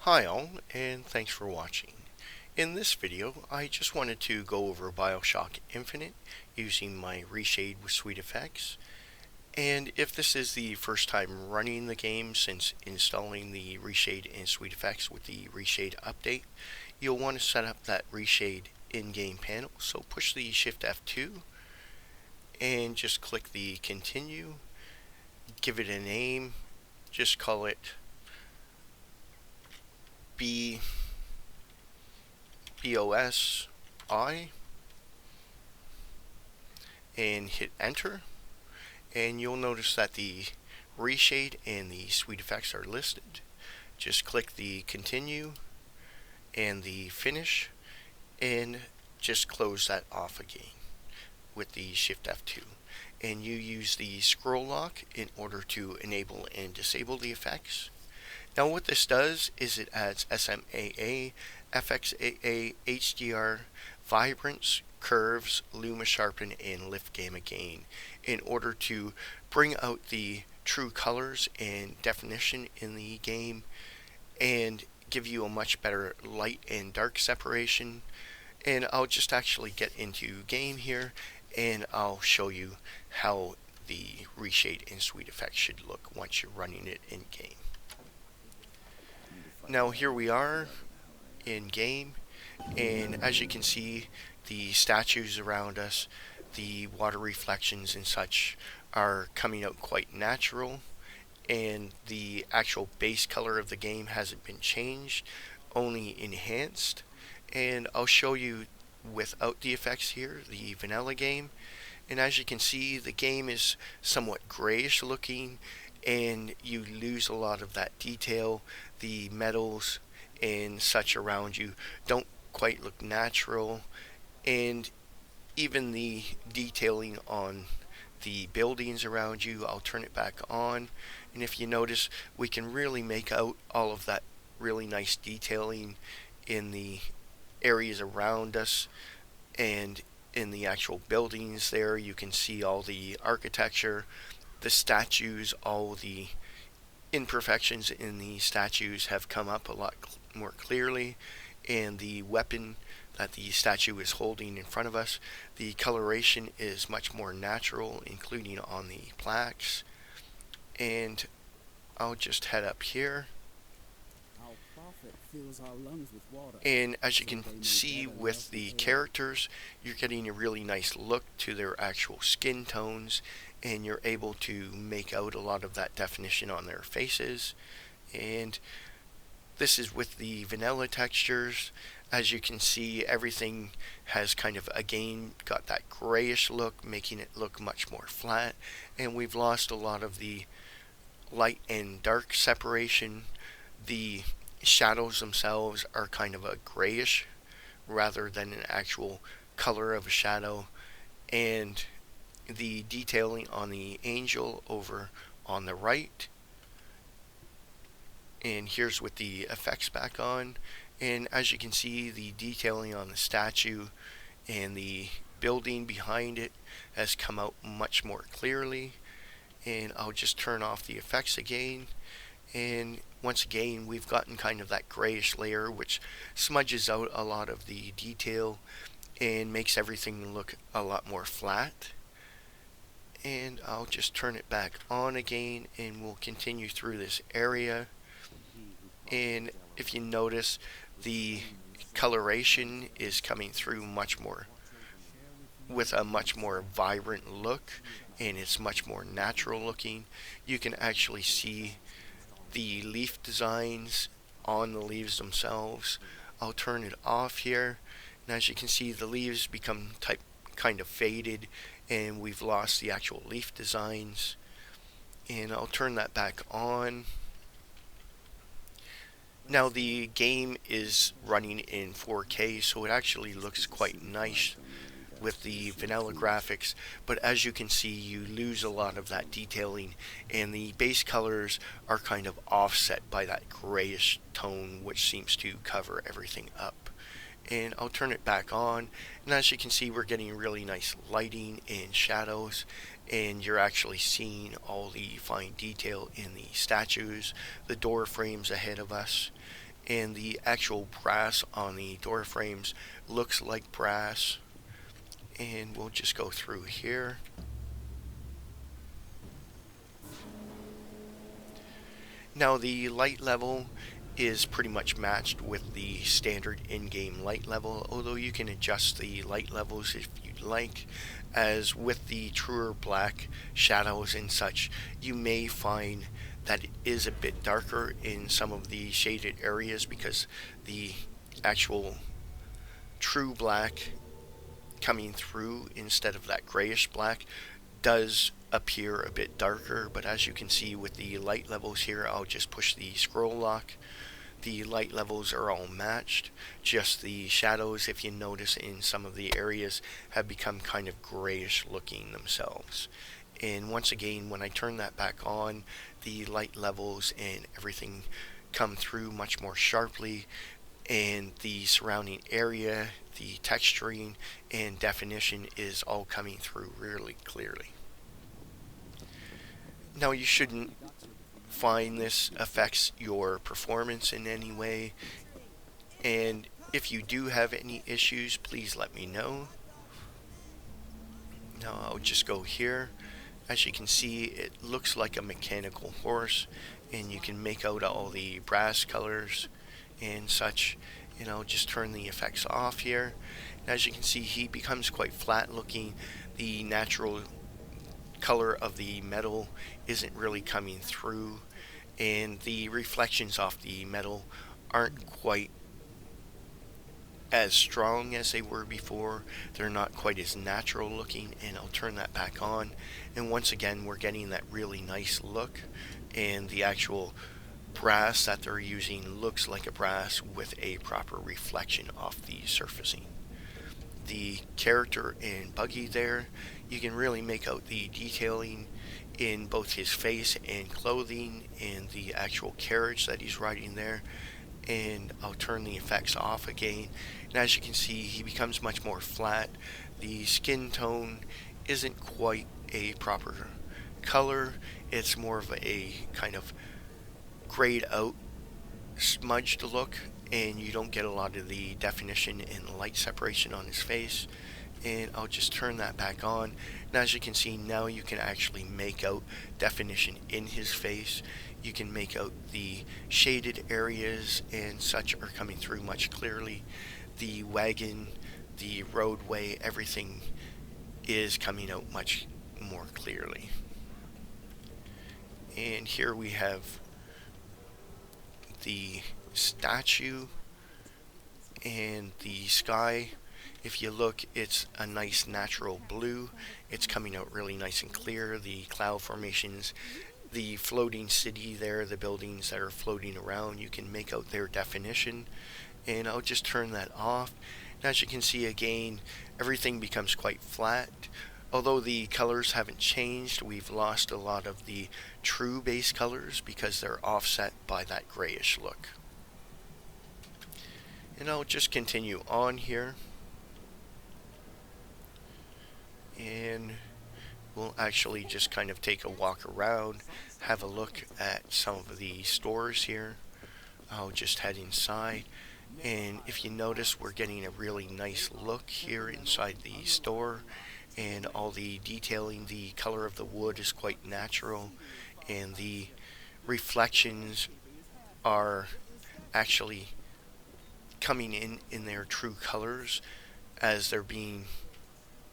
Hi all, and thanks for watching. In this video, I just wanted to go over BioShock Infinite using my Reshade with SweetFX. And if this is the first time running the game since installing the Reshade in SweetFX with the Reshade update, you'll want to set up that Reshade in-game panel. So push the Shift F2 and just click the Continue. Give it a name. Just call it BOSI and hit enter, and you'll notice that the Reshade and the SweetFX are listed. Just click the continue and the finish and just close that off again with the Shift F2, and you use the scroll lock in order to enable and disable the effects. Now what this does is it adds SMAA, FXAA, HDR, vibrance, curves, luma sharpen, and lift gamma gain in order to bring out the true colors and definition in the game and give you a much better light and dark separation. And I'll just actually get into game here and I'll show you how the Reshade in SweetFX should look once you're running it in game. Now here we are in game, and as you can see, the statues around us, the water reflections and such are coming out quite natural, and the actual base color of the game hasn't been changed, only enhanced. And I'll show you without the effects here, the vanilla game. And as you can see, the game is somewhat grayish looking, and you lose a lot of that detail. The metals and such around you don't quite look natural, and even the detailing on the buildings around you, I'll turn it back on, and if you notice, we can really make out all of that really nice detailing in the areas around us, and in the actual buildings there you can see all the architecture, the statues, all the imperfections in the statues have come up a lot more clearly, and the weapon that the statue is holding in front of us, the coloration is much more natural, including on the plaques. And I'll just head up here, and as you can see with the characters, you're getting a really nice look to their actual skin tones, and you're able to make out a lot of that definition on their faces. And this is with the vanilla textures. As you can see, everything has kind of again got that grayish look, making it look much more flat, and we've lost a lot of the light and dark separation. The shadows themselves are kind of a grayish rather than an actual color of a shadow, and the detailing on the angel over on the right. And here's with the effects back on, and as you can see, the detailing on the statue and the building behind it has come out much more clearly. And I'll just turn off the effects again, and once again we've gotten kind of that grayish layer which smudges out a lot of the detail and makes everything look a lot more flat. And I'll just turn it back on again, and we'll continue through this area. And if you notice, the coloration is coming through much more with a much more vibrant look, and it's much more natural looking. You can actually see the leaf designs on the leaves themselves. I'll turn it off here, and as you can see, the leaves become kind of faded, and we've lost the actual leaf designs. And I'll turn that back on. Now the game is running in 4K, so it actually looks quite nice with the vanilla graphics, but as you can see, you lose a lot of that detailing, and the base colors are kind of offset by that grayish tone which seems to cover everything up. And I'll turn it back on, and as you can see, we're getting really nice lighting and shadows, and you're actually seeing all the fine detail in the statues, the door frames ahead of us, and the actual brass on the door frames looks like brass. And we'll just go through here. Now the light level is pretty much matched with the standard in-game light level, although you can adjust the light levels if you'd like. As with the truer black shadows and such, you may find that it is a bit darker in some of the shaded areas because the actual true black coming through instead of that grayish black does appear a bit darker. But as you can see with the light levels here, I'll just push the scroll lock. The light levels are all matched, just the shadows, if you notice, in some of the areas have become kind of grayish looking themselves. And once again, when I turn that back on, the light levels and everything come through much more sharply, and the surrounding area, the texturing and definition is all coming through really clearly. Now you shouldn't find this affects your performance in any way, and if you do have any issues, please let me know. Now I'll just go here. As you can see, it looks like a mechanical horse, and you can make out all the brass colors and such. And I'll just turn the effects off here. And as you can see, he becomes quite flat looking. The natural color of the metal isn't really coming through, and the reflections off the metal aren't quite as strong as they were before. They're not quite as natural looking, and I'll turn that back on, and once again we're getting that really nice look, and the actual brass that they're using looks like a brass with a proper reflection off the surfacing. The character and buggy there, you can really make out the detailing in both his face and clothing and the actual carriage that he's riding there. And I'll turn the effects off again, and as you can see, he becomes much more flat. The skin tone isn't quite a proper color, it's more of a kind of grayed out smudged look, and you don't get a lot of the definition and light separation on his face. And I'll just turn that back on, and as you can see, now you can actually make out definition in his face. You can make out the shaded areas and such are coming through much clearly. The wagon, the roadway, everything is coming out much more clearly. And here we have the statue and the sky. If you look, it's a nice natural blue. It's coming out really nice and clear. The cloud formations, the floating city there, the buildings that are floating around, you can make out their definition. And I'll just turn that off. And as you can see again, everything becomes quite flat. Although the colors haven't changed, we've lost a lot of the true base colors because they're offset by that grayish look. And I'll just continue on here. And we'll actually just kind of take a walk around, have a look at some of the stores here. I'll just head inside, and if you notice, we're getting a really nice look here inside the store, and all the detailing, the color of the wood is quite natural, and the reflections are actually coming in their true colors as they're being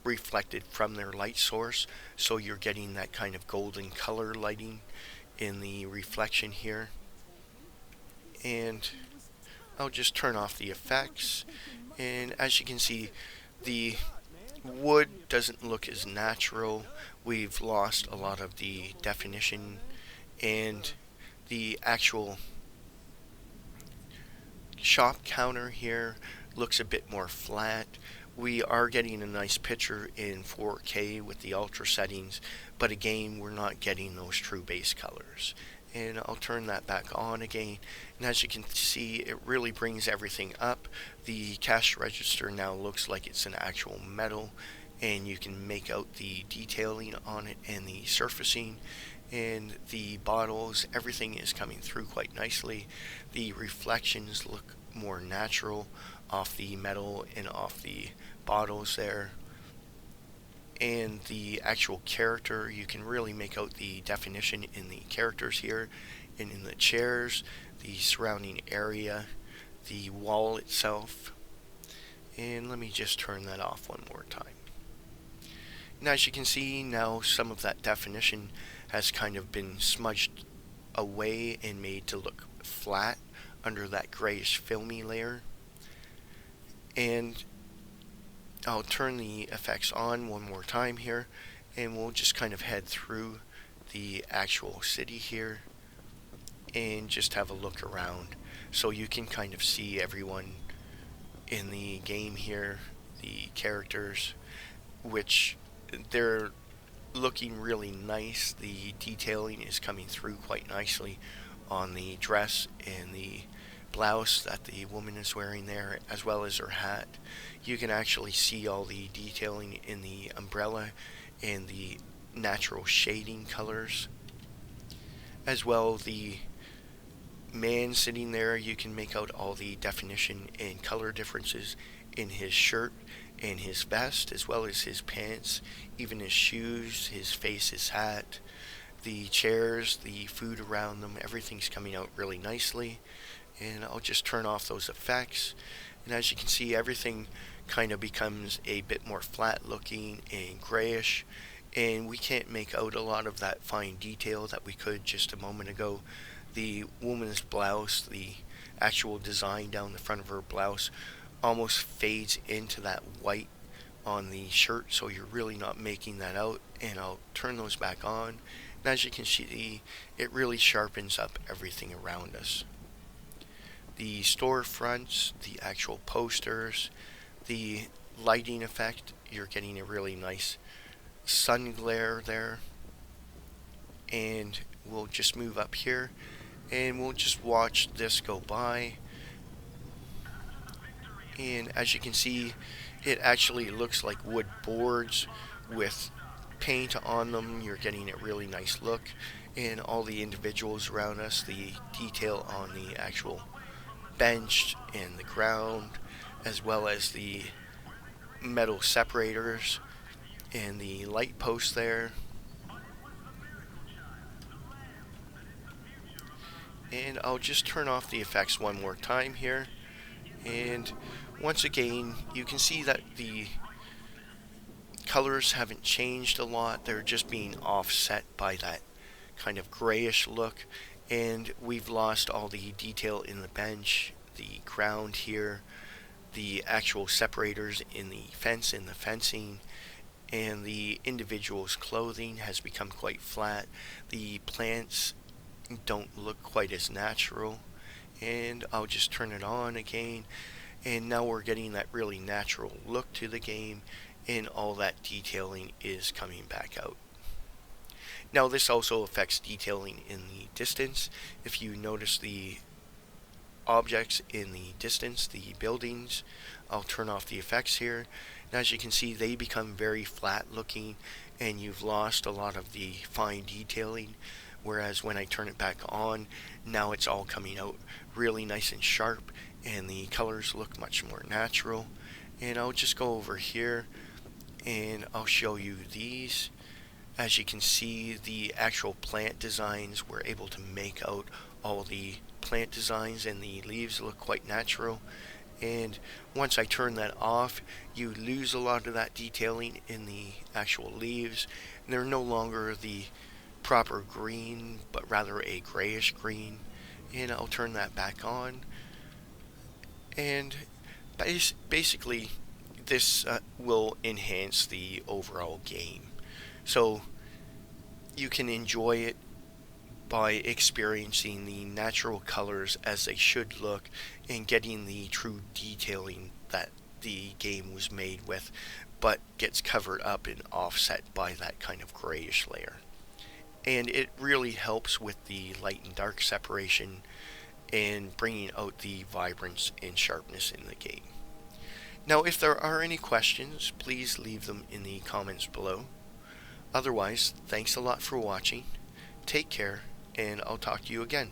reflected from their light source, so you're getting that kind of golden color lighting in the reflection here. And I'll just turn off the effects, and as you can see, the wood doesn't look as natural. We've lost a lot of the definition, and the actual shop counter here looks a bit more flat. We are getting a nice picture in 4K with the ultra settings, but again, we're not getting those true base colors. And I'll turn that back on again, and as you can see, it really brings everything up. The cash register now looks like it's an actual metal, and you can make out the detailing on it and the surfacing. and the bottles, everything is coming through quite nicely. The reflections look more natural off the metal and off the bottles there. And the actual character, you can really make out the definition in the characters here and in the chairs, the surrounding area, the wall itself. And let me just turn that off one more time. And as you can see, now some of that definition has kind of been smudged away and made to look flat under that grayish filmy layer. And I'll turn the effects on one more time here, and we'll just kind of head through the actual city here and just have a look around so you can kind of see everyone in the game here, the characters, which they're looking really nice. The detailing is coming through quite nicely on the dress and the blouse that the woman is wearing there, as well as her hat. You can actually see all the detailing in the umbrella and the natural shading colors. As well, the man sitting there, you can make out all the definition and color differences in his shirt and his vest, as well as his pants, even his shoes, his face, his hat, the chairs, the food around them, everything's coming out really nicely. And I'll just turn off those effects, and as you can see, everything kind of becomes a bit more flat looking and grayish, and we can't make out a lot of that fine detail that we could just a moment ago. The woman's blouse, the actual design down the front of her blouse, almost fades into that white on the shirt, so you're really not making that out. And I'll turn those back on, and as you can see, it really sharpens up everything around us. The storefronts, the actual posters, the lighting effect, you're getting a really nice sun glare there. And we'll just move up here and we'll just watch this go by. And as you can see, it actually looks like wood boards with paint on them. You're getting a really nice look. And all the individuals around us, the detail on the actual bench and the ground, as well as the metal separators and the light post there. And I'll just turn off the effects one more time here, and once again you can see that the colors haven't changed a lot. They're just being offset by that kind of grayish look, and we've lost all the detail in the bench, the ground here, the actual separators in the fence and the fencing, and the individual's clothing has become quite flat. The plants don't look quite as natural, and I'll just turn it on again, and now we're getting that really natural look to the game, and all that detailing is coming back out. Now this also affects detailing in the distance. If you notice the objects in the distance, the buildings, I'll turn off the effects here, and as you can see, they become very flat looking, and you've lost a lot of the fine detailing, whereas when I turn it back on, now it's all coming out really nice and sharp, and the colors look much more natural. And I'll just go over here and I'll show you these. As you can see, the actual plant designs, we're able to make out all the plant designs, and the leaves look quite natural. And once I turn that off, you lose a lot of that detailing in the actual leaves. They're no longer the proper green, but rather a grayish green. And I'll turn that back on, and basically this will enhance the overall game, so you can enjoy it by experiencing the natural colors as they should look and getting the true detailing that the game was made with, but gets covered up and offset by that kind of grayish layer. And it really helps with the light and dark separation and bringing out the vibrance and sharpness in the game. Now, if there are any questions, please leave them in the comments below. Otherwise, thanks a lot for watching, take care, and I'll talk to you again.